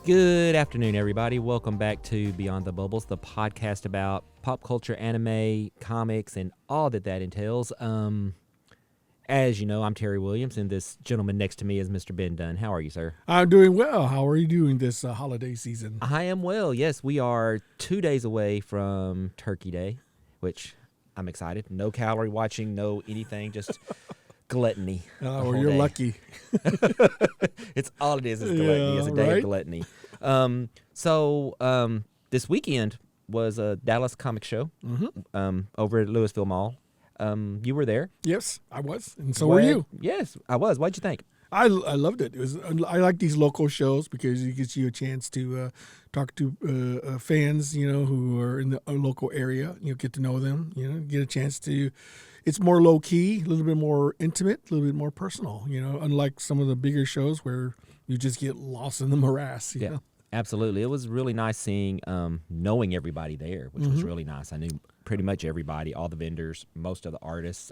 Good afternoon, everybody. Welcome back to Beyond the Bubbles, the podcast about pop culture, anime, comics, and all that entails. As you know, I'm Terry Williams, and this gentleman next to me is Mr. Ben Dunn. How are you, sir? I'm doing well. How are you doing this holiday season? I am well. Yes, we are 2 days away from Turkey Day, which I'm excited. No calorie watching, no anything, just gluttony. Oh, you're day. lucky. It's all it is gluttony. Yeah, It's a day right? of gluttony. So this weekend was a Dallas comic show over at Louisville Mall. You were there. Yes, I was, and so were you. Yes, I was. What'd you think? I loved it. I like these local shows because it gives you a chance to talk to fans, who are in the local area. Get to know them. Get a chance to. It's more low key, a little bit more intimate, a little bit more personal. Unlike some of the bigger shows where you just get lost in the morass. You know? Absolutely. It was really nice seeing, knowing everybody there, which was really nice. I knew pretty much everybody, all the vendors, most of the artists.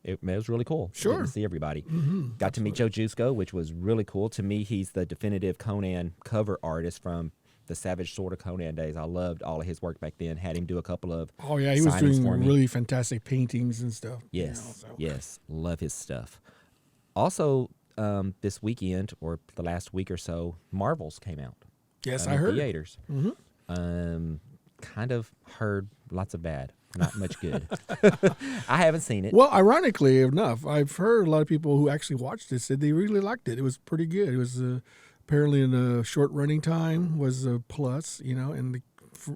It was really cool. Sure. To see everybody. Got Absolutely. to meet Joe Jusko, which was really cool. To me, he's the definitive Conan cover artist from the Savage Sword of Conan days. I loved all of his work back then. Had him do a couple of Oh yeah, he was signings doing for me. really fantastic paintings and stuff. Yes, yes. Love his stuff. Also, this weekend, or the last week or so, Marvels came out. Yes, in I heard. theaters. Kind of heard lots of bad, not much good. I haven't seen it. Well, ironically enough, I've heard a lot of people who actually watched it said they really liked it. It was pretty good. It was apparently in a short running time was a plus, and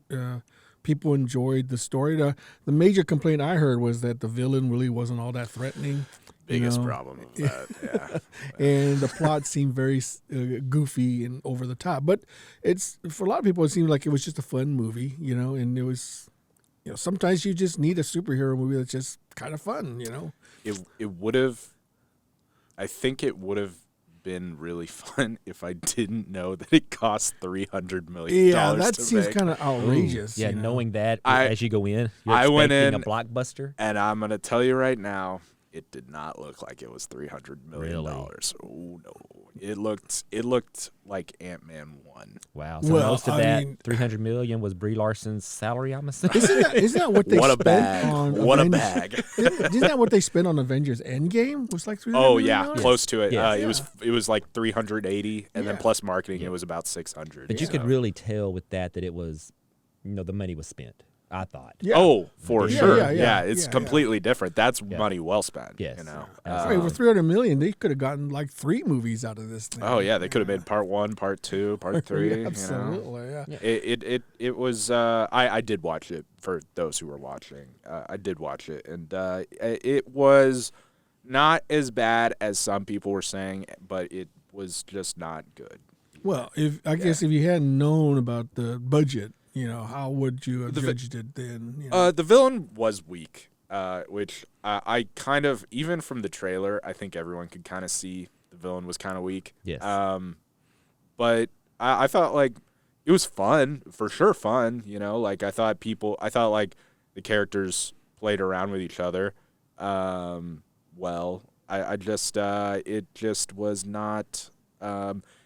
the people enjoyed the story. The major complaint I heard was that the villain really wasn't all that threatening. Biggest problem of that, yeah. And the plot seemed very goofy and over the top. But it's for a lot of people, it seemed like it was just a fun movie, and it was, sometimes you just need a superhero movie that's just kind of fun, It would have, I think it would have been really fun if I didn't know that it cost $300 million. Yeah, that to seems make. kind of outrageous. Yeah, you know? knowing that I- as you go in, you're I went expecting in- a blockbuster. And I'm going to tell you right now, it did not look like it was $300 million. Really? Oh, no. It looked like Ant-Man 1. Wow. So Well, most of I that mean- $300 million was Brie Larson's salary, I'm assuming. Isn't that what they What a spent bag. on What a Avengers? bag. Isn't that what they spent on Avengers Endgame? Was like $300 Oh, million? yeah, close to it. Yes. It was like 380, and then Yeah. plus marketing, it was about 600. But you could so- really tell with that it was, the money was spent, I thought. Yeah. Oh, for Yeah, sure. yeah, yeah. It's Yeah, completely different. That's money well spent. Yes. Right, with $300 million, they could have gotten like 3 movies out of this thing. Oh yeah, they could have made part 1, part 2, part 3. Absolutely, yeah. It was. I did watch it for those who were watching. I did watch it, and it was not as bad as some people were saying, but it was just not good. Well, if you hadn't known about the budget, how would you have judged it then? The villain was weak, which I kind of, even from the trailer, I think everyone could kind of see the villain was kind of weak. Yes. But I thought like it was fun, for sure fun. I thought like the characters played around with each other. Well, it just was not.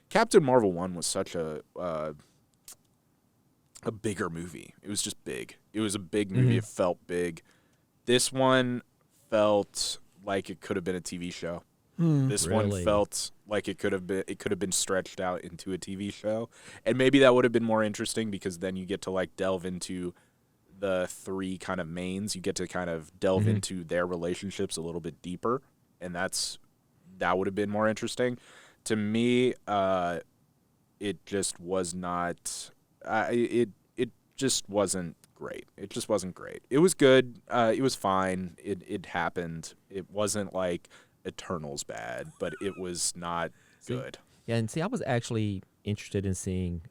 Captain Marvel 1 was such a bigger movie. It was just big. It was a big movie. It felt big. This one felt like it could have been a TV show. This one Really? felt like it could have been stretched out into a TV show. And maybe that would have been more interesting because then you get to like delve into the 3 kind of mains. You get to kind of delve into their relationships a little bit deeper, and that would have been more interesting. To me, it just was not it just wasn't great. It just wasn't great. It was good. It was fine. It happened. It wasn't like Eternals bad, but it was not good. Yeah, and see, I was actually interested in seeing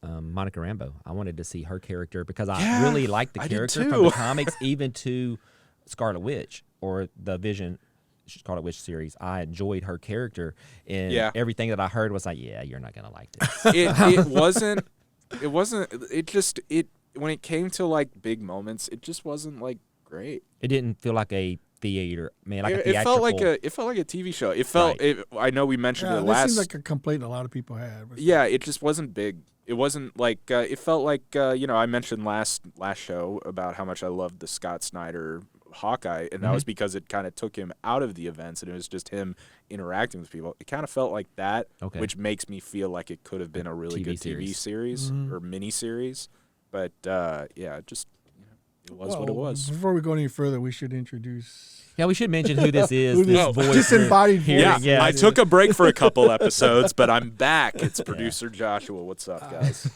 Monica Rambeau. I wanted to see her character because I really liked the I did character too. from the comics, even to Scarlet Witch or the Vision Scarlet Witch series. I enjoyed her character, and everything that I heard was like, yeah, you're not going to like this. It wasn't. When it came to like big moments, it just wasn't like great. It didn't feel like a theater, man, like a It theatrical. felt like a TV show. It felt. Right. I know we mentioned Yeah, it that last. seems like a complaint a lot of people had. Yeah, it just wasn't big. It wasn't like it felt like I mentioned last show about how much I loved the Scott Snyder Hawkeye, and that was because it kind of took him out of the events and it was just him interacting with people. It kind of felt like that, which makes me feel like it could have been a really good TV series or mini series. But just it was what it was. Before we go any further, we should introduce. Yeah, we should mention who this is. Who this voice disembodied voice. Yeah, I took a break for a couple episodes, but I'm back. It's producer Joshua. What's up, guys?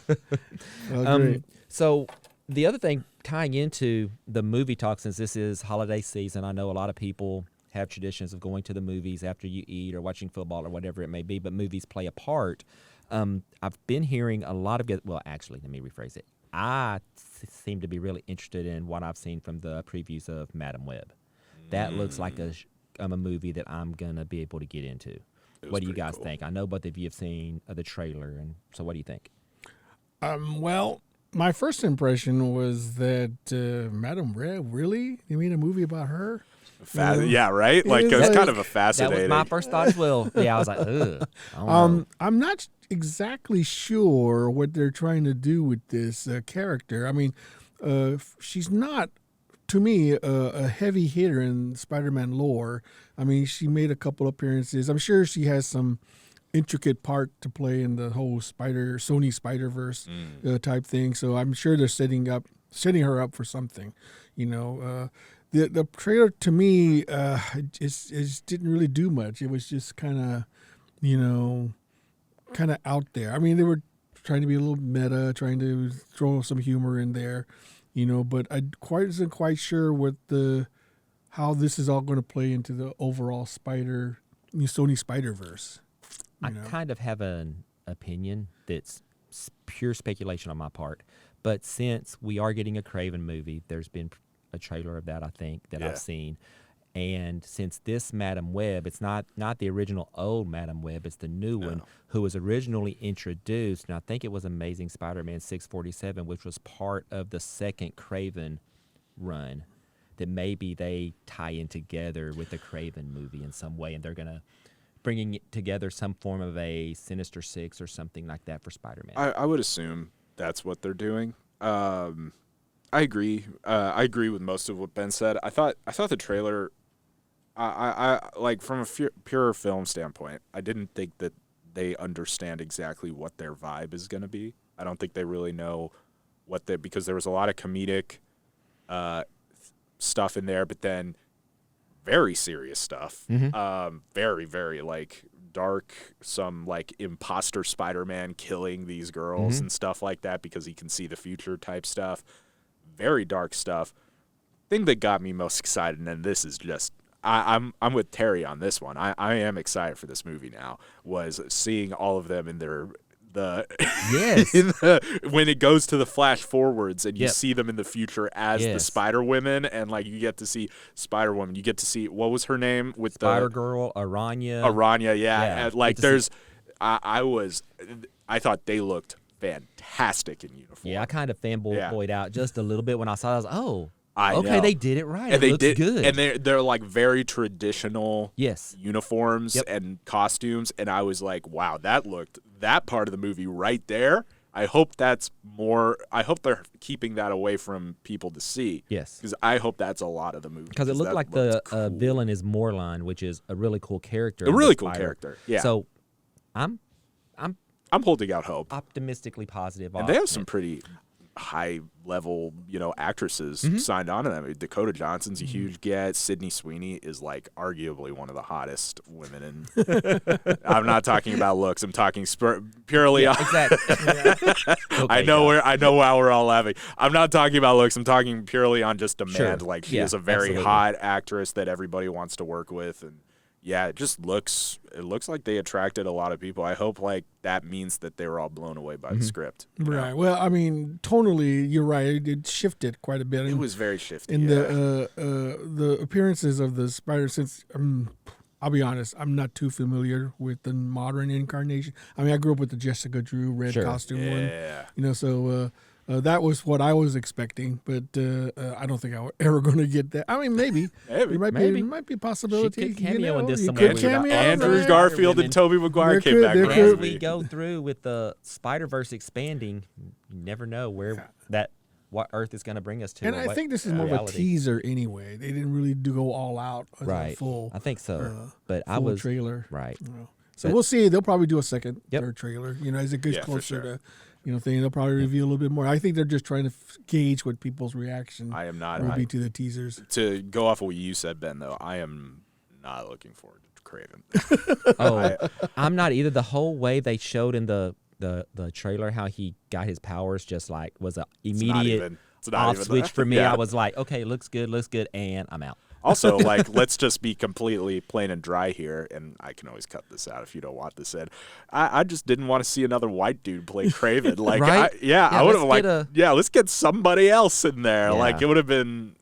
Great. So the other thing tying into the movie talk, since this is holiday season, I know a lot of people have traditions of going to the movies after you eat or watching football or whatever it may be, but movies play a part. I've been hearing a lot of actually, let me rephrase it. I seem to be really interested in what I've seen from the previews of Madam Web. That looks like a movie that I'm going to be able to get into. What do you guys think? I know both of you have seen the trailer, and so what do you think? Well, my first impression was that Madam Web, really? You mean a movie about her? Yeah, right? Like, it was kind of a fascinating. That was my first thought as well. Yeah, I was like, ugh. I don't know. I'm not exactly sure what they're trying to do with this character. I mean, she's not, to me, a heavy hitter in Spider-Man lore. I mean, she made a couple appearances. I'm sure she has some intricate part to play in the whole Sony Spider-Verse type thing. So I'm sure they're setting her up for something. The trailer to me it didn't really do much. It was just kind of out there. I mean, they were trying to be a little meta, trying to throw some humor in there, but I wasn't quite sure how this is all going to play into the overall Sony Spider-Verse. I kind of have an opinion that's pure speculation on my part, but since we are getting a Craven movie, there's been a trailer of that, I think, that I've seen. And since this Madam Web, it's not the original old Madam Web, it's the new one, who was originally introduced, and I think it was Amazing Spider-Man 647, which was part of the second Craven run, that maybe they tie in together with the Craven movie in some way, and they're going to bringing it together some form of a Sinister Six or something like that for Spider-Man. I would assume that's what they're doing. I agree. I agree with most of what Ben said. I thought the trailer, I like from a pure film standpoint, I didn't think that they understand exactly what their vibe is going to be. I don't think they really know because there was a lot of comedic stuff in there, but then very serious stuff. Very, very like dark, some like imposter Spider-Man killing these girls and stuff like that because he can see the future type stuff. Very dark stuff. Thing that got me most excited, and this is just I'm with Terry on this one. I am excited for this movie now. Was seeing all of them in when it goes to the flash forwards and you see them in the future as the Spider Women, and like you get to see Spider Woman. You get to see, what was her name with Spider Girl, Aranya. And like I thought they looked fantastic in uniform. Yeah, I kind of fanboyed out just a little bit when I saw it. I was like, oh, I know. they did it right. And it looks good. And they're like very traditional uniforms and costumes. And I was like, wow, that part of the movie right there. I hope they're keeping that away from people to see. Yes. Because I hope that's a lot of the movie. Because it looked like the villain is Morline, which is a really cool character. A really cool character. Yeah. So I'm holding out hope. Optimistically positive. And they have some pretty high level, actresses signed on to them. Dakota Johnson's a huge get. Sydney Sweeney is like arguably one of the hottest women in. I'm not talking about looks. I'm talking purely. Exactly. Okay, I know why we're all laughing. I'm not talking about looks. I'm talking purely on just demand. Like she is a very hot actress that everybody wants to work with, and it looks like they attracted a lot of people. I hope like that means that they were all blown away by the script. Right. Well, I mean, tonally, you're right. It shifted quite a bit. It was very shifty. In the appearances of the Spider, since I'll be honest, I'm not too familiar with the modern incarnation. I mean, I grew up with the Jessica Drew red costume one. So that was what I was expecting, but I don't think I was ever going to get that. I mean, maybe. It might be a possibility. She could cameo in this You somewhere. could cameo, Andrew right? Garfield and Tobey Maguire came back. And from as the we movie. go through with the Spider-Verse expanding, you never know what Earth is going to bring us to. And or I what think this is more of a reality. teaser anyway. They didn't really go all out as a Right. full. I think so. But full I was trailer. right. So But- we'll see. They'll probably do a second, Yep. third trailer. As it gets Yeah, for closer sure. to, thing, they'll probably reveal a little bit more. I think they're just trying to gauge what people's reaction I am not. will be to the teasers. To go off of what you said, Ben, though, I am not looking forward to Craven. I'm not either. The whole way they showed in the trailer how he got his powers just like was an immediate It's not off even switch that. for me. Yeah. I was like, okay, looks good, and I'm out. Also, like, let's just be completely plain and dry here, and I can always cut this out if you don't want this in. I just didn't want to see another white dude play Craven. Like, Right? I would have let's like, get let's get somebody else in there. Yeah. Like, it would have been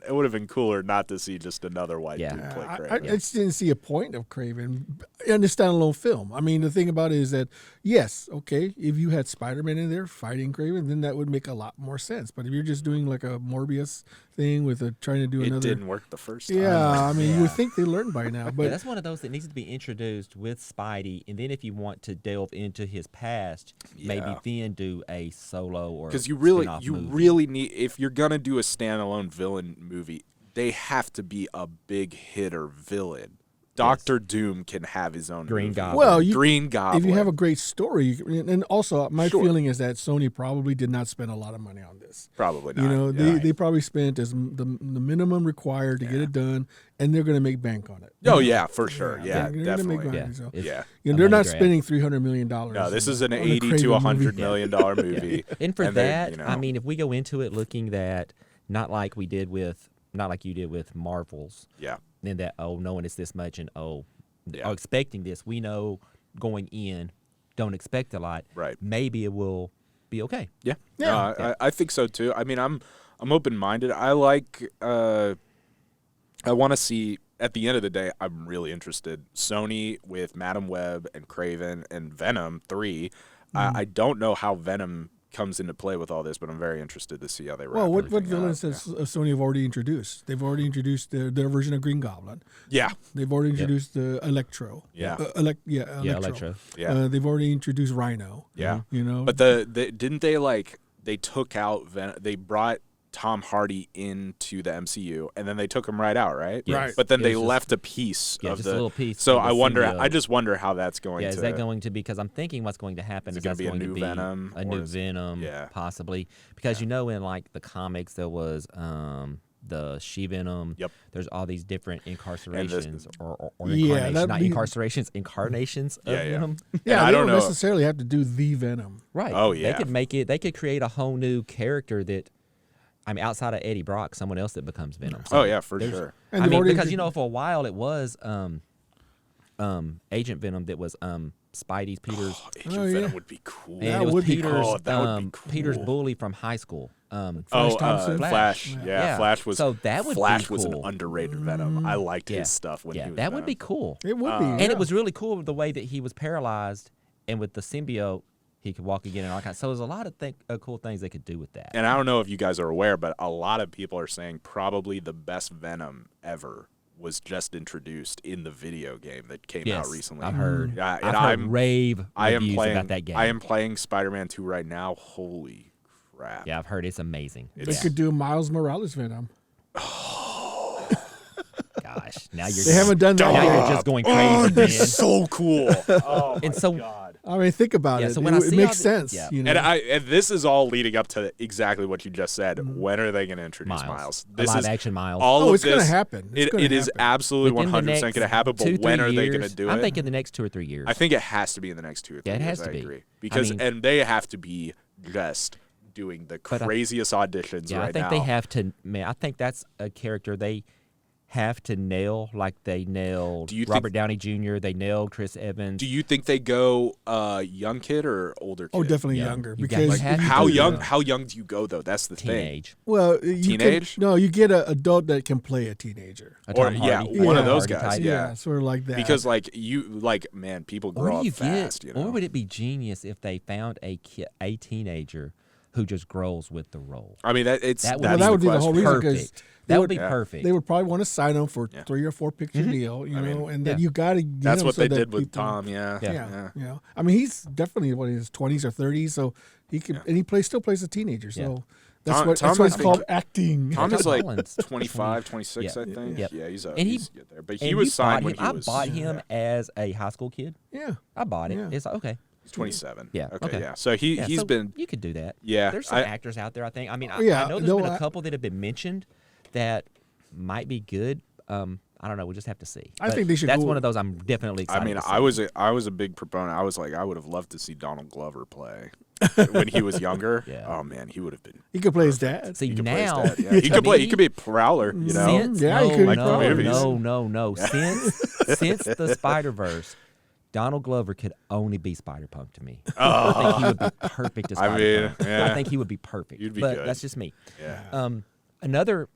cooler not to see just another white Yeah. dude play I Craven. just didn't see a point of Craven in the standalone film. I mean, the thing about it is that, yes, okay, if you had Spider-Man in there fighting Craven, then that would make a lot more sense. But if you're just doing like a Morbius thing with trying to do It another... didn't work the first time. Yeah, I mean, you would think they learned by now. Yeah, But that's one of those that needs to be introduced with Spidey, and then if you want to delve into his past, maybe Yeah. then do a solo or Because you spin-off movie. really need, if you're gonna do a standalone villain movie, they have to be a big hitter villain. Doctor Doom can have his own Green movie. Goblin. Well, Green Goblin. if you have a great story, and also my Sure. feeling is that Sony probably did not spend a lot of money on this. Probably not. They probably spent the minimum required to get it done, and they're going to make bank on it. Oh yeah, for sure. Yeah, they're definitely. Gonna make Yeah, money, so. it's Yeah. a They're not money grab. spending $300 million. No, this is an on a 80 to Craven 100 movie. million dollar movie. And for And then, that, you know- I mean, if we go into it looking that not like you did with Marvel's, Yeah. then that knowing it's this much and Yeah. expecting this, we know going in, don't expect a lot. Right. Maybe it will be okay. Yeah. Yeah. No, I think so too. I mean, I'm open minded. I like. I want to see. At the end of the day, I'm really interested. Sony with Madam Web and Craven and Venom 3. I don't know how Venom comes into play with all this, but I'm very interested to see how they wrap Well, what everything villains up. has Sony have already introduced? They've already introduced their version of Green Goblin. Yeah. They've already introduced Electro. Yeah. Electro. Yeah. They've already introduced Rhino. Yeah. But Didn't they they took out they brought Tom Hardy into the MCU and then they took him right out, right? Right. But then It they was just- left a piece Yeah, of just the a little piece. So of I the wonder. symbiote. I just wonder how that's going Yeah, to. is that going to be? Because I'm thinking what's going to happen Is is it gonna that's be a going to new be Venom, a or new is- Venom, yeah. possibly. Because in like the comics, there was the She-Venom. Yep. There's all these different incarcerations or Yeah, incarnations, that'd not be- incarnations of Yeah, yeah. Venom. yeah, I they don't don't know. necessarily have to do the Venom. Right. Oh, They yeah. could make it. They could create a whole new character that. I mean, outside of Eddie Brock, someone else that becomes Venom. Oh yeah, for there's- sure. And I they've mean, already because intro- for a while it was Agent Venom that was Spidey's Peter's. Agent Oh, yeah. Venom would be cool. And That it was would be Peter's, cool. That would be Peter's cool. bully from high school. Flash Thompson? Flash. Yeah. Yeah, Flash was. So that would be Flash was an cool. underrated Venom. I liked Yeah. his stuff when he yeah, was that would be Venom. cool. It would be. And yeah. it was really cool the way that he was paralyzed, and with the symbiote, he could walk again and all kinds. So there's a lot of cool things they could do with that. And I don't know if you guys are aware, but a lot of people are saying probably the best Venom ever was just introduced in the video game that came Yes, out recently. I've heard. Yeah, and I've heard rave I am reviews playing about that game. I am playing Spider-Man 2 right now. Holy crap! Yeah, I've heard it's amazing. They It's- could do Miles Morales Venom. Gosh, now you're They haven't done that now yet. you're just going crazy, Oh, man. that's so cool. Oh And so, God. I mean, think about Yeah, it. so when it, I it see makes all the- sense. yeah. You know? And this is all leading up to exactly what you just said. When are they going to introduce Miles? a This live is action Miles. all Oh, of it's gonna this. happen. It's gonna It is happen. absolutely Within the 100% going to next happen. But 2-3 when are they years, going to do I'm it? thinking the next 2 or 3 years. I think it has to be in the next 2 or 3 Yeah, it years. has to I be. agree. I Because mean- and they have to be just doing the But I- craziest auditions yeah, right I think now. they have to. Man, I think that's a character they have to nail, like they nailed Do you think- Robert Downey Jr. They nailed Chris Evans. Do you think they go young kid or older kid? Oh, definitely Yeah. younger. You got- Because like, if you How do young? that- How young do you go though? That's the thing. Teenage. Well, you Teenage? No, you get an adult that can play a teenager. A Or- Tom yeah, Hardy. one of Tom those Hardy guys, type. yeah. Sort of like that. Because man, people Or grow do you up fast. get? You know. Or would it be genius if they found a teenager who just grows with the role. I mean, That would be the whole reason, 'cause perfect. That would be perfect. They would probably want to sign him for 3 or 4 picture deal, you know, and then you got to get That's him what so they that did with people- Tom. Yeah. You know, I mean, he's definitely in his 20s or 30s, so he could, and he still plays a teenager. So that's Tom, what it's called acting. Tom is like Holland's 25, 26, Yeah. I think. Yep. Yeah, he's good there. But he And was you signed bought when him. he I was. bought him as a high school kid. Yeah, I bought it. Yeah. It's like, okay. He's 27. Yeah. Okay. Yeah. So he's so been. You could do that. Yeah. There's some actors out there, I think. I mean, I know there's no, been a couple that have been mentioned that might be good. I don't know. We'll just have to see. I But think they should That's go- one of those I'm definitely excited I mean, to see. I was a big proponent. I was like, I would have loved to see Donald Glover play when he was younger. Yeah. Oh man, he would have been. he could play his dad. See, He could play his now, dad, yeah. to He could play. He me, could be a Prowler. You know. Since, Yeah, no, he could be no, movies. no. Since the Spider-Verse, Donald Glover could only be Spider-Punk to me. I think he would be perfect as I mean, Spider-Punk. yeah. I think he would be perfect. You'd be but good. that's just me. Yeah. Another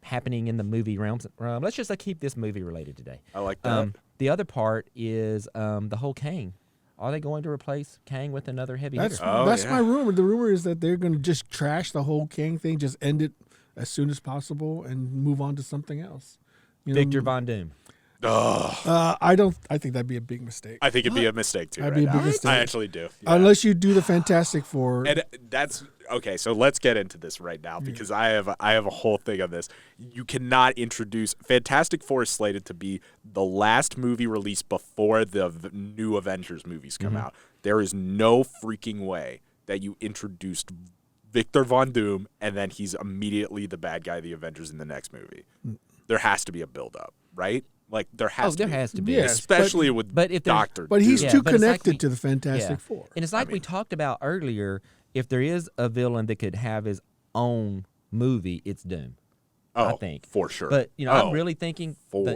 happening in the movie realms. Let's just keep this movie related today. I like that. The other part is the whole Kang. Are they going to replace Kang with another heavy That's hitter? Oh, that's yeah. my rumor. The rumor is that they're going to just trash the whole Kang thing, just end it as soon as possible, and move on to something else. You know, Victor Von Doom. I don't. I think that'd be a big mistake. I think it'd be a mistake too. That'd Right be a big now. mistake. I actually do. Yeah. Unless you do the Fantastic Four. And that's okay. So let's get into this right now because I have a whole thing on this. You cannot introduce Fantastic Four is slated to be the last movie released before the new Avengers movies come out. There is no freaking way that you introduced Victor Von Doom and then he's immediately the bad guy of the Avengers in the next movie. There has to be a build up, right? Like there has to be. Has to be. Yes, Especially with but if there's- Doctor. but he's Yeah, too but it's like connected we- to the Fantastic Four. And it's like we talked about earlier. If there is a villain that could have his own movie, it's Doom. I think for sure. But you know, Oh, I'm really thinking. But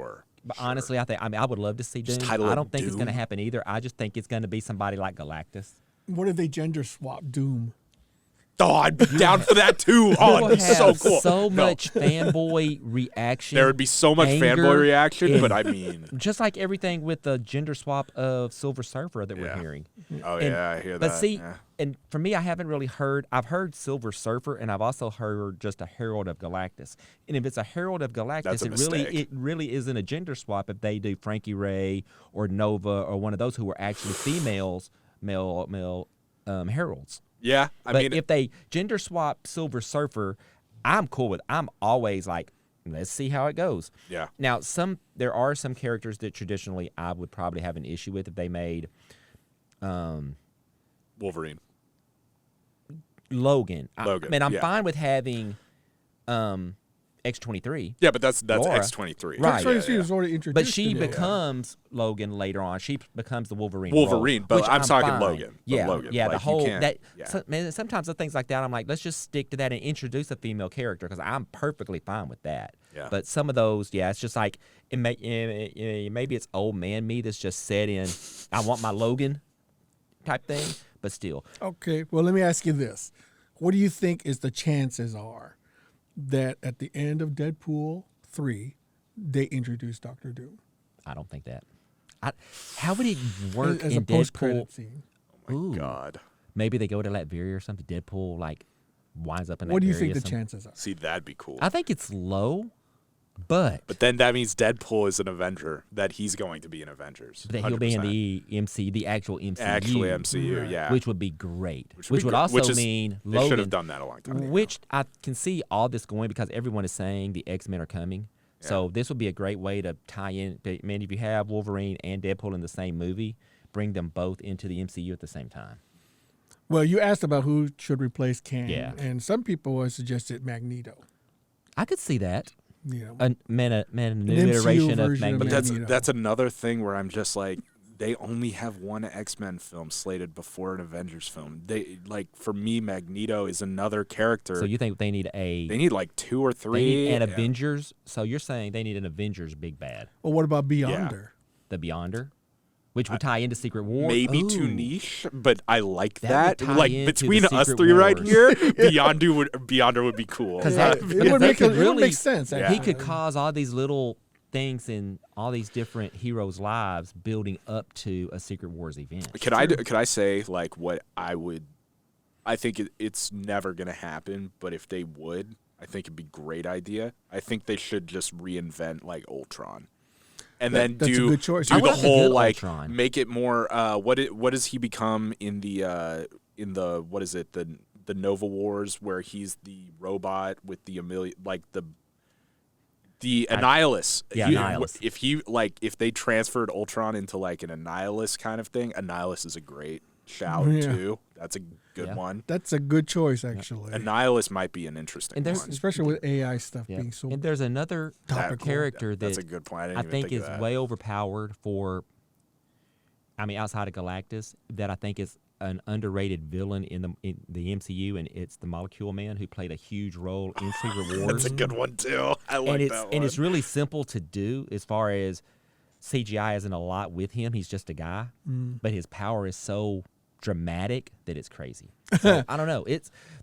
honestly, I mean, I would love to see Doom. title I it don't think it's going to Doom. happen either. I just think it's going to be somebody like Galactus. What if they gender swap Doom? Oh, I'd be down for that too. It Oh, would it'd be so have cool. So No, much fanboy reaction. there would be so much anger, fanboy reaction, and- but I mean, just like everything with the gender swap of Silver Surfer that we're Yeah. hearing. oh And- yeah, I hear that. But see, yeah. and for me, I haven't really heard. I've heard Silver Surfer, and I've also heard just a Herald of Galactus. And if it's a Herald of Galactus, That's a it mistake. really isn't a gender swap if they do Frankie Ray or Nova or one of those who are actually females, male heralds. Yeah, I But mean, if they gender swap Silver Surfer, I'm cool with. I'm always like, let's see how it goes. yeah, Now, there are some characters that traditionally I would probably have an issue with if they made Wolverine. Logan. Logan, I mean, I'm yeah. fine with having X-23, Yeah, but that's Laura. X-23. Right. Yeah, X-23 yeah. was already introduced. but she to them. becomes Logan later on. She becomes the Wolverine. Wolverine, role, but which I'm talking fine. Logan, but Yeah, Logan, yeah. like, The you whole can't- that. yeah. Man, sometimes the things like that, I'm like, let's just stick to that and introduce a female character because I'm perfectly fine with that. Yeah. But some of those, yeah, it's just like maybe it's old man me that's just set in. I want my Logan type thing, but still. Okay, well, let me ask you this: what do you think is the chances are that at the end of Deadpool 3, they introduce Doctor Doom I don't think that. How would it work as in a post-credit Deadpool? scene? Oh my God. Maybe they go to Latveria or something. Deadpool like winds up in What do you Latveria think or the something. chances are? See, that'd be cool. I think it's low, but But then that means Deadpool is an Avenger. That he's going to be in Avengers. that he'll be in 100%. the MC, the actual MCU. actually MCU. Right. Yeah, Which would be great. Which Which be would great. also Which is- mean they should Logan. have done that a long time ago. Which I can see all this going because everyone is saying the X-Men are coming. So this would be a great way to tie in. I mean, if you have Wolverine and Deadpool in the same movie, bring them both into the MCU at the same time. Well, you asked about who should replace Kang, Yeah. and some people have suggested Magneto. I could see that. You know, A new MCU iteration of version of Magneto. But Magneto. that's another thing where I'm just like, they only have one X-Men film slated before an Avengers film. They like for me, Magneto is another character. So you think they need they need like 2 or 3 they need an and- Avengers? So you're saying they need an Avengers big bad, well, what about Beyonder? the Beyonder, which would tie into Secret War. Maybe Ooh. too niche, but I like That that. would tie Like into between the us Secret 3 right Wars. here, Beyonder would be cool. 'Cause Yeah, that- it because would they make could it would really- make sense. Yeah. He actually. could cause all these little things in all these different heroes' lives building up to a Secret Wars event. Could I say like what I would I think it's never going to happen, but if they would, I think it'd be a great idea. I think they should just reinvent like Ultron. And then that's a good choice. do I the like a whole good like Ultron. make it more what does he become in the what is it, the Nova Wars, where he's the robot with the Annihilus. Yeah, Annihilus. If they transferred Ultron into like an Annihilus kind of thing, Annihilus is a great shout too. That's a good one. That's a good choice, actually. Annihilus might be an interesting one. Especially with AI stuff being so And there's another topical. character That's that a good point. I think is way overpowered outside of Galactus, that I think is an underrated villain in the MCU, and it's the Molecule Man, who played a huge role in Secret Wars. That's a good one too. I like that one. And it's really simple to do as far as CGI isn't a lot with him. He's just a guy, but his power is so dramatic that it's crazy. So, I don't know.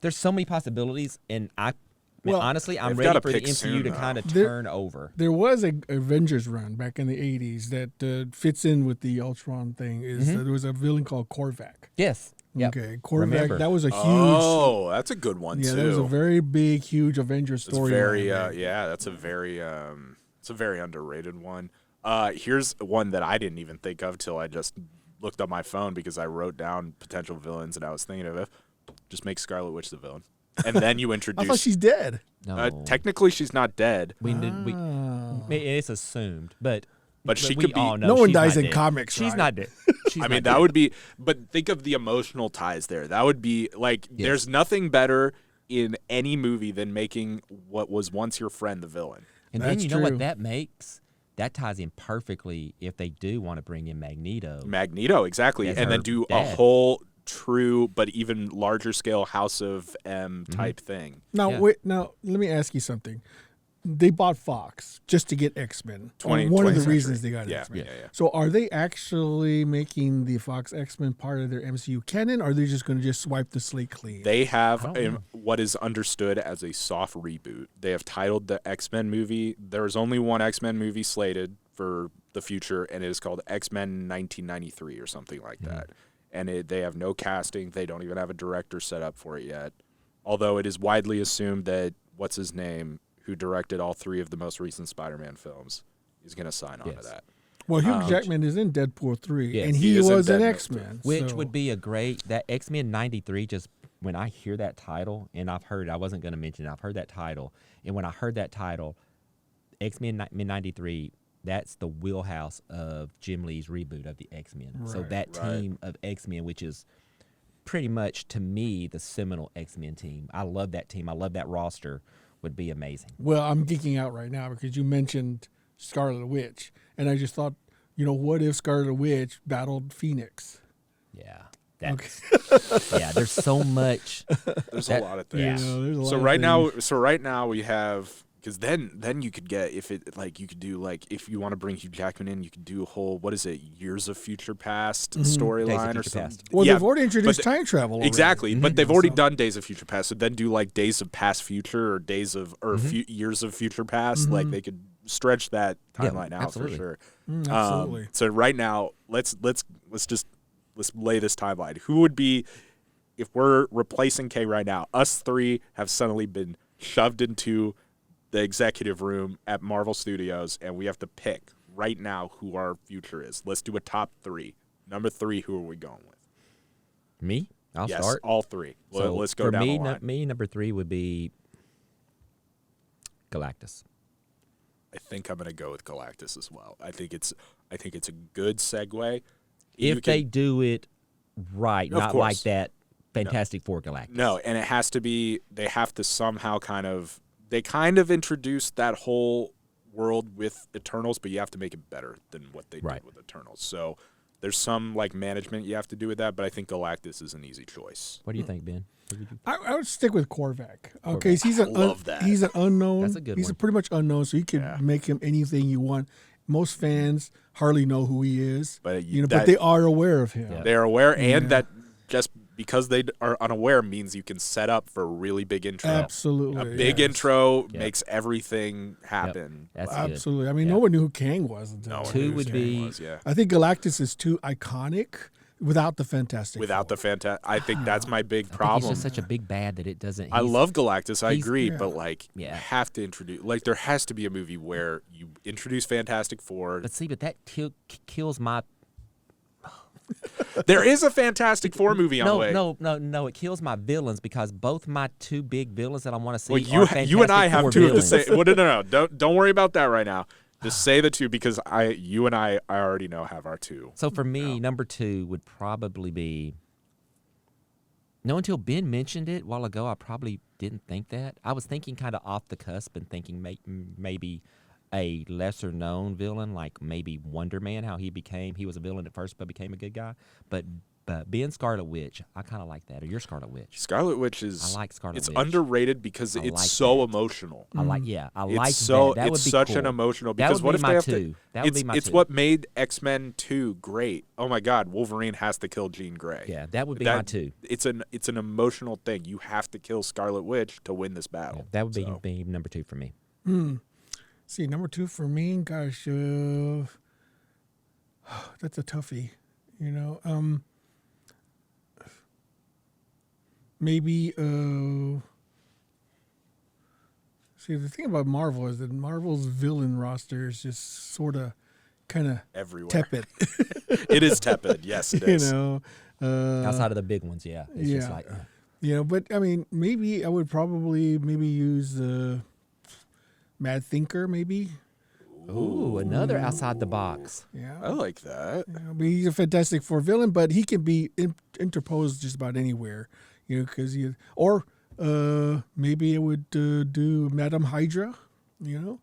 There's so many possibilities, and honestly, I'm ready for the MCU to kind of turn over. There was a Avengers run back in the 80s that fits in with the Ultron thing. There was a villain called Korvac. Yes. Yep. Okay, Korvac. Remember. That was a huge. Oh, that's a good one too. Yeah, that was a very big, huge Avengers story. That's a very it's a very underrated one. Here's one that I didn't even think of till I just looked up my phone because I wrote down potential villains and I was thinking of it. Just make Scarlet Witch the villain, and then you introduce. I thought she's dead. No. Technically, she's not dead. It's assumed, but she we could be. all know No one she's dies not in dead. comics. She's right? not dead. I mean, that would be. But think of the emotional ties there. That would be like. Yes. There's nothing better in any movie than making what was once your friend the villain. And That's then you know true. what that makes? That ties in perfectly if they do want to bring in Magneto. Magneto, exactly, As and then her do a dad. whole true but even larger scale House of M type thing. Now, Yeah. wait. Now, let me ask you something. They bought Fox just to get X-Men. One of the 20th reasons century. they got Yeah, X-Men. yeah. So are they actually making the Fox X-Men part of their MCU canon, or are they just going to just swipe the slate clean? They have I don't know. what is understood as a soft reboot. They have titled the X-Men movie. There is only one X-Men movie slated for the future, and it is called X-Men 1993 or something like that. And they have no casting. They don't even have a director set up for it yet. Although it is widely assumed that what's his name, who directed all three of the most recent Spider-Man films, is going to sign on to that. Well, Hugh Jackman is in Deadpool 3, Yes. and He he is in was an Deadpool X-Men. Which so- would be a great, that X-Men 93, just when I hear that title, and I wasn't going to mention it, I've heard that title, and when I heard that title, X-Men 93, that's the wheelhouse of Jim Lee's reboot of the X-Men. So Right. that team of X-Men, which is pretty much, to me, the seminal X-Men team. I love that team. I love that roster. Would be amazing. Well, I'm geeking out right now because you mentioned Scarlet Witch, and I just thought, what if Scarlet Witch battled Phoenix? Yeah. Yeah, there's so much. There's a lot of Yeah. things. There's a lot So of right now we have, because then you could get, if it like you could do like, if you want to bring Hugh Jackman in, you could do a whole, what is it, Years of Future Past storyline or Future something. Past. Well, Yeah, they've already introduced but time travel. Already. Exactly, but they've already So- done Days of Future Past. So then do like Days of Past Future or Days of Years of Future Past. Like they could stretch that Yeah, timeline out absolutely. for sure. Absolutely. So right now, let's lay this timeline. Who would be, if we're replacing Kay right now? Us three have suddenly been shoved into the executive room at Marvel Studios, and we have to pick right now who our future is. Let's do a top three. Number 3, who are we going with? Me? I'll yes, start. all 3. So Let's go for down me, the line. me, number 3 would be Galactus. I think I'm going to go with Galactus as well. I think it's a good segue. You If they do it right, Of not course. like that Fantastic Four Galactus. No, and it has to be, they have to somehow they kind of introduce that whole world with Eternals, but you have to make it better than what they Right. did with Eternals. So there's some like management you have to do with that, but I think Galactus is an easy choice. What do you think, Ben? What would you- I would stick with Korvac. Okay, he's I love that. He's an unknown. That's a good he's one. pretty much unknown, so you can Yeah. make him anything you want. Most fans hardly know who he is, But but that- they are aware of him. Yeah. They're aware, and that just because they are unaware means you can set up for a really big intro. Absolutely, A big yes. intro Yeah. makes everything happen. That's Wow. good. Absolutely. I mean, Yeah. no one knew who Kang was until No one Two knew who would Kang be- was, yeah. I think Galactus is too iconic without the Fantastic Without Four. the fantastic, I think that's my big I think problem. he's just such a big bad that it doesn't. I love Galactus, I he's- agree, yeah. but like you Yeah. have to introduce, like there has to be a movie where you introduce Fantastic Four. But see, but that kills my. There is a Fantastic Four movie on the way. No. It kills my villains because both my two big villains that I want to see. Well, are you and I Fantastic have Four two of the villains. same. Well, no. Don't worry about that right now. Just say the two because you and I already know have our two. So for me, number 2 would probably be. No, until Ben mentioned it a while ago, I probably didn't think that. I was thinking kind of off the cusp and thinking maybe a lesser known villain, like maybe Wonder Man, how he was a villain at first but became a good guy. But being Scarlet Witch, I kind of like that. Or you're Scarlet Witch. Scarlet Witch is. I like Scarlet It's Witch. underrated because I it's like so that. emotional. I like It's so that. That would it's be such cool. an emotional That because would what be if my they have two. to? That would be my it's two. what made X-Men 2 great. Oh my God, Wolverine has to kill Jean Grey. Yeah, that would be my 2. It's an emotional thing. You have to kill Scarlet Witch to win this battle. Yeah, that would So, be number 2 for me. See, number 2 for me, gosh, that's a toughie. You know, maybe. See, the thing about Marvel is that Marvel's villain roster is just sort of, kind of everywhere. tepid. It is tepid. Yes, it You is. know, Outside of the big ones, yeah. It's just yeah. like, you know, but I mean, maybe I would probably use Mad Thinker, maybe. ooh, another outside the box. Yeah. I like that. I mean, he's a Fantastic Four villain, but he can be interposed just about anywhere, you know, because maybe I would do Madam Hydra, you know.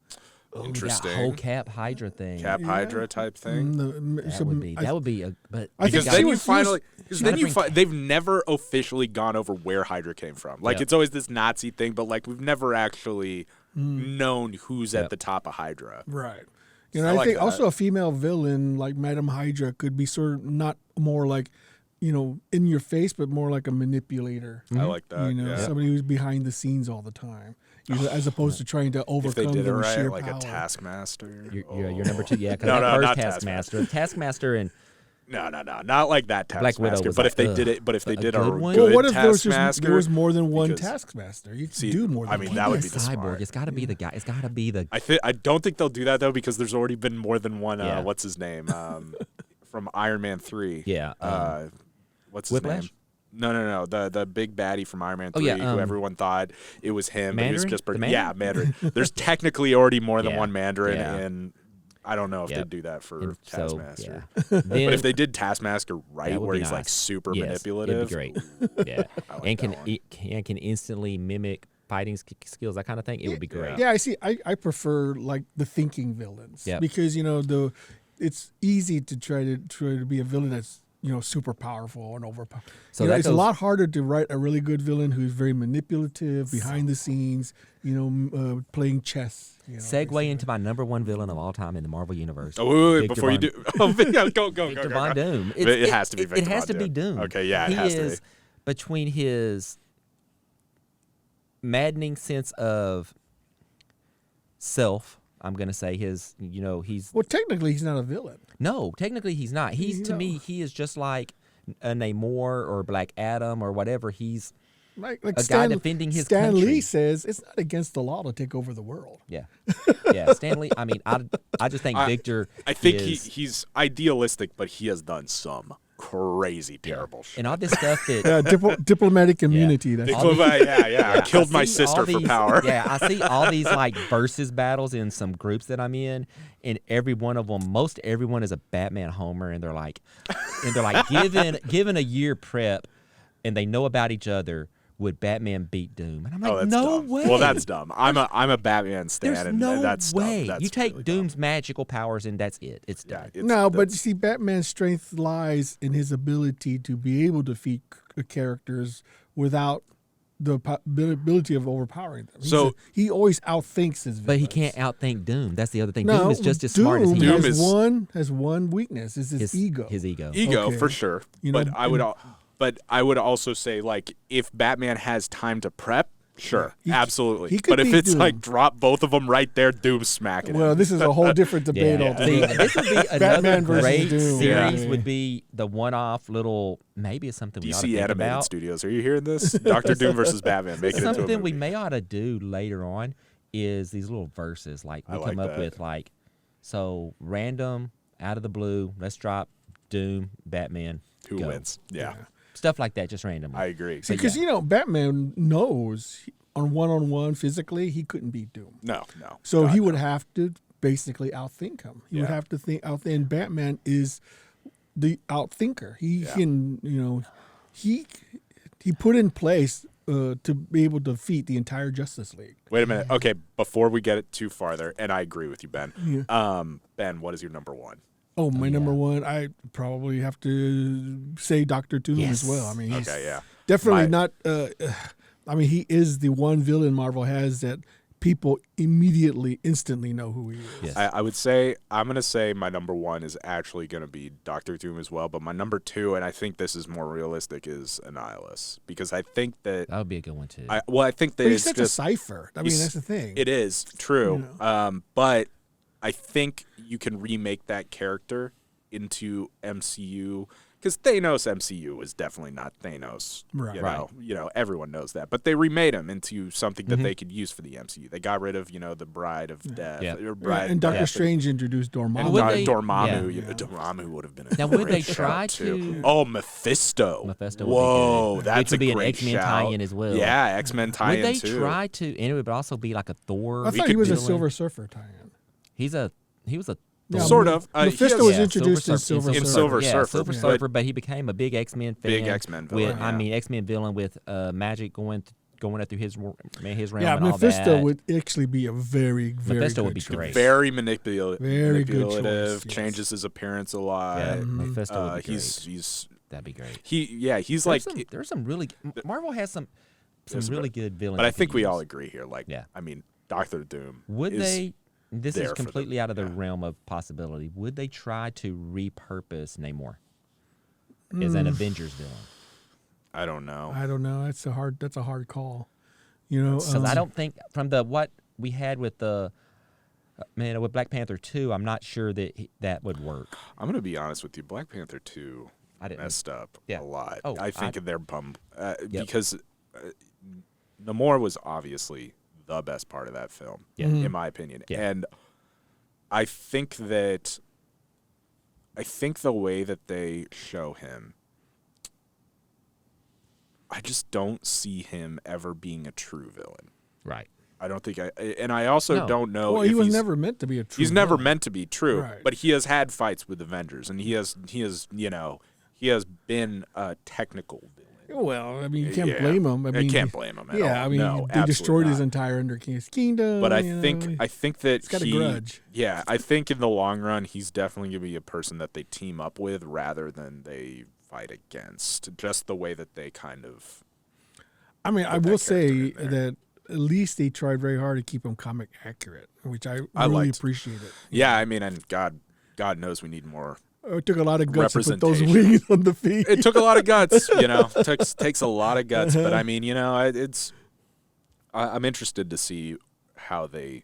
Interesting. That whole Cap Hydra thing. Cap Hydra type thing. That would be a but I think Because she then you was- finally, because then gotta bring- they've never officially gone over where Hydra came from. Like Yep. it's always this Nazi thing, but like we've never actually known who's Yep. at the top of Hydra. Right. You know, I I like think that. also a female villain like Madam Hydra could be sort of not more like, you know, in your face, but more like a manipulator. I like that. You know, yeah. somebody who's behind the scenes all the time, you know, as opposed to trying to If they overcome did it them with right, sheer like power. a Taskmaster. you're number 2, yeah. Because No, that no, first not Taskmaster, Taskmaster, and No, not like that Black Taskmaster. Widow was but like, if they ugh. did it, but if they A did good a one? good Well, what if there Taskmaster, was more than one because- Taskmaster? You could See, do more than I mean, one. that would a be the cyborg. smart. It's got to be the guy. It's got to be the. I don't think they'll do that though because there's already been more than one. Yeah. What's his name? From Iron Man 3. Yeah, What's his Whiplash? name? No. The big baddie from Iron Man 3 yeah, who everyone thought it was him. But he was Mandarin? just The yeah, Mandarin? Mandarin. There's technically already more than Yeah, one Mandarin, yeah. and I don't know if Yep. they'd do that for and so, Taskmaster. yeah. Then, But if they did Taskmaster right, that would where be he's like nice. super yes, manipulative, it'd be great. Yeah, I like and that one. can instantly mimic fighting skills, that kind of thing. It would be great. Yeah, I see. I prefer like the thinking villains Yep. because you know it's easy to try to be a villain that's, you know, super powerful and overpowered. So You know, that it's a goes- lot harder to write a really good villain who's very manipulative, behind the scenes, you know, playing chess. You know, Segue into my number 1 villain of all time in the Marvel universe. Oh, wait, Victor before you Von- do, oh, yeah, go. Victor Von Doom. It has to be Victor It has Von to be Doom. Doom. Okay, yeah, it he has to is be. between his maddening sense of self. I'm gonna say his. You know, he's well, technically, he's not a villain. no. Technically, he's not. He's to No. me. He is just like a Namor or Black Adam or whatever. He's Like a guy Stan, defending his Stan country. Lee says it's not against the law to take over the world. Yeah, yeah. Stanley. I mean, I just think Victor. I think is, he's idealistic, but he has done some crazy, terrible shit. and all this stuff that. Diplomatic immunity. That's All Yeah. I killed my see all sister for these- power. Yeah, I see all these like versus battles in some groups that I'm in, and every one of them, most everyone is a Batman homer, and they're like, given a year prep, and they know about each other. Would Batman beat Doom? And I'm like, Oh, that's no dumb. way. Well, that's dumb. I'm a Batman stan, There's and no that's way. dumb. That's You take really Doom's magical powers, and that's it. It's dumb. done. Yeah, no, but you see, Batman's strength lies in his ability to be able to defeat characters without the ability of overpowering them. So- he always outthinks his villains. But he can't outthink Doom. That's the other thing. No, Doom is just as Doom smart as he Doom is. has one weakness. It's his ego. His ego. ego Okay. for sure. You know, But I would also say, like, if Batman has time to prep, Sure, He- absolutely. he could But if be it's like Doom. drop both of them right there, Doom's smacking Well, him. this is a whole different debate See, altogether. this would be another Batman versus great Doom. series. Yeah. Would be the one-off little. Maybe it's something we ought to DC think Animated about. Studios. Are you hearing this? Doctor Doom versus Batman. Make it into a Something movie. we may ought to do later on is these little verses. Like we I come like up that. with so random out of the blue. Let's drop Doom, Batman. Who go. wins? Yeah, Stuff like that, just randomly. I agree. Because Batman knows on one-on-one physically he couldn't beat Doom. No. So God, he would no. have to basically outthink him. He would Yeah. have to think out. And Batman is the outthinker. He can, he put in place to be able to defeat the entire Justice League. Wait a minute. Okay, before we get it too farther, and I agree with you, Ben. Yeah. Ben, what is your number one? Oh, my number yeah. one, I probably have to say Dr. Doom Yes. as well. I mean, he's Okay, yeah. definitely My- not. I mean, he is the one villain Marvel has that people instantly know who he is. Yes. I'm going to say my number one is actually going to be Doctor Doom as well, but my number two, and I think this is more realistic, is Annihilus, because I think that That would be a good one too. I think that But he's it's such just a cipher. I mean, he's- that's the thing. it is true, You but I think you can remake that character into MCU. Because Thanos MCU was definitely not Thanos. Right. You know, everyone knows that. But they remade him into something that they could use for the MCU. They got rid of, the Bride of Death. Yeah. Or Right, Bride and Doctor Death. Strange introduced Dormammu. And would they- Dormammu. yeah. Dormammu would have been a Now, would great they try shout, too. to- Oh, Mephisto. Mephisto would be Whoa, good. that's Which would a be an great X-Men shout. tie-in as well. Yeah, X-Men tie-in, Would they too. try to? And it would also be like a Thor. I thought he could was a villain. Silver Surfer tie-in. He was a Yeah, Thor. Sort of. Mephisto he was has- introduced as Silver Silver in Surfer. Silver yeah, Surfer, Silver but- Surfer, but he became a big X-Men fan. Big X-Men villain, I yeah. mean, X-Men villain with magic going up through his realm Yeah, and all Mephisto that. would actually be a very, very Mephisto good would be choice. great. Very Very good manipulative, choice, yes. changes his appearance a lot. Yeah, Mephisto would be great. He's That'd be great. he's like There's some really Marvel has some There's really good villains. but I they could think we use. all agree here. Like, Yeah. I mean, Doctor Doom. Would is, they? This there is for them, completely out of the yeah. realm of possibility. Would they try to repurpose Namor as an Avengers villain? I don't know. I don't know. That's a hard call. Because I don't think from what we had with the with Black Panther 2, I'm not sure that that would work. I'm gonna be honest with you. Black Panther 2 I didn't. messed up Yeah. a lot. Oh, I think I- they're bummed Yep. because Namor was obviously the best part of that film, Yeah. Mhm. in my opinion. Yeah. And I think the way that they show him, I just don't see him ever being a true villain. Right. I don't think and I also No. don't know Well, if he was he's never meant to be a true. he's never villain. meant to be true, Right. but he has had fights with Avengers, and he has been a technical villain. Well, I mean, you can't Yeah. blame him. I I mean, can't blame him at all. yeah, I mean, No, they absolutely destroyed his not. entire Under King's Kingdom. But I you know, think that he's got a he, grudge. Yeah, I think in the long run, he's definitely gonna be a person that they team up with rather than they fight against. Just the way that they kind of. I mean, I put that will character say in there. that at least they tried very hard to keep him comic accurate, which I I really liked. appreciate it. Yeah, I mean, and God knows we need more. It took a lot of guts to put those Representation. wings on the feet. It took a lot of guts, takes a lot of guts. But I mean, I'm interested to see how they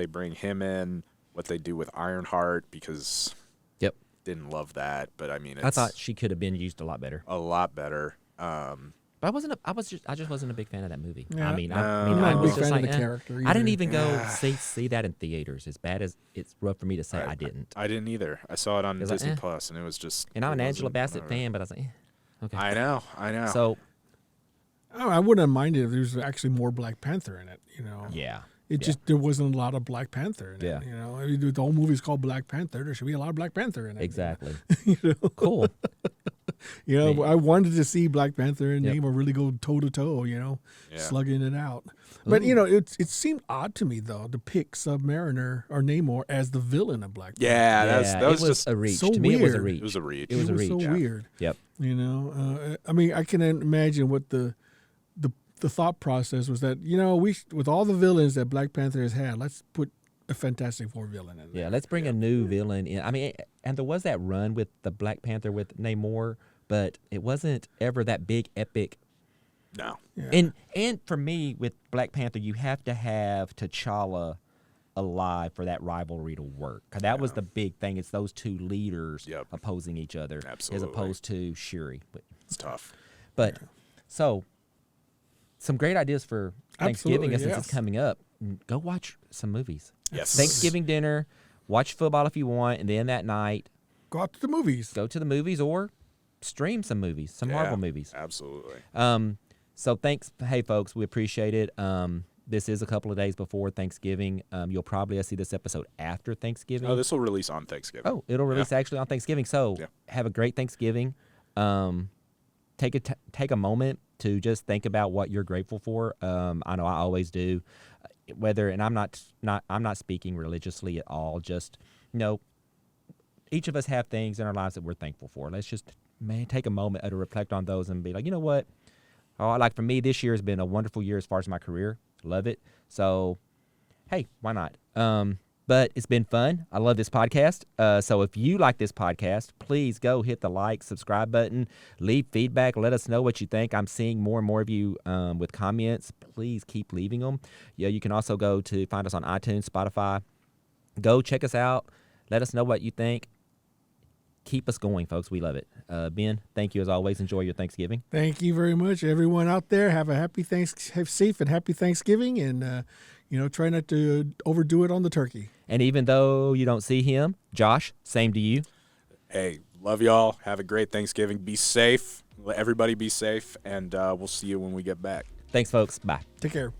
bring him in, what they do with Ironheart, because Yep. didn't love that. But I mean, it's I thought she could have been used a lot better. a lot better. But I just wasn't a big fan of that movie. Yeah. I mean, No. I'm I not a was big just fan like, of the character. I didn't either. even go see that in theaters. As bad as it's rough for me to say, I didn't. I didn't either. I saw it on 'Cause I- Disney Plus, and it was just. And I'm it an Angela wasn't Bassett whatever. fan, but I was like, okay. I know. So I wouldn't have minded if there was actually more Black Panther in it. yeah, It yeah. just there wasn't a lot of Black Panther in Yeah. it. I mean, the whole movie's called Black Panther. There should be a lot of Black Panther in it. exactly. You know? Cool. Man. I wanted to see Black Panther and Yep. Namor really go toe to toe. Yeah. Slugging it out. But it seemed odd to me though to pick Submariner or Namor as the villain of Black Panther. Yeah, that was it was just. a reach. so To me, it was a weird. reach. It was a reach. It was a so reach. weird. Yep. I mean, I can imagine what the thought process was that with all the villains that Black Panther has had, let's put a Fantastic Four villain in there. Yeah, let's bring a new villain in. I mean, and there was that run with the Black Panther with Namor, but it wasn't ever that big epic No. Yeah. And for me, with Black Panther, you have to have T'Challa alive for that rivalry to work. 'Cause that was the big thing. It's those two leaders opposing each other Absolutely. as opposed to Shuri. It's tough. But so some great ideas for Thanksgiving Absolutely, since it's coming up. Go watch some movies. Yes. Thanksgiving dinner, watch football if you want, and then that night Go out to the movies. go to the movies or stream some movies, some Marvel movies. Absolutely. So thanks. Hey, folks, we appreciate it. This is a couple of days before Thanksgiving. You'll probably see this episode after Thanksgiving. Oh, this will release on Thanksgiving. Oh, it'll release actually on Thanksgiving. So have a great Thanksgiving. Take a moment to just think about what you're grateful for. I know I always do. And I'm not speaking religiously at all. Just each of us have things in our lives that we're thankful for. Let's just take a moment to reflect on those and be like, you know what? Oh, like for me, this year has been a wonderful year as far as my career. Love it. So, hey, why not? But it's been fun. I love this podcast. So if you like this podcast, please go hit the like, subscribe button, leave feedback. Let us know what you think. I'm seeing more and more of you with comments. Please keep leaving them. Yeah, you can also go to find us on iTunes, Spotify. Go check us out. Let us know what you think. Keep us going, folks. We love it. Ben, thank you as always. Enjoy your Thanksgiving. Thank you very much, everyone out there. Have a have safe and happy Thanksgiving, and try not to overdo it on the turkey. And even though you don't see him, Josh, same to you. Hey, love y'all. Have a great Thanksgiving. Be safe. Let everybody be safe, and we'll see you when we get back. Thanks, folks. Bye. Take care.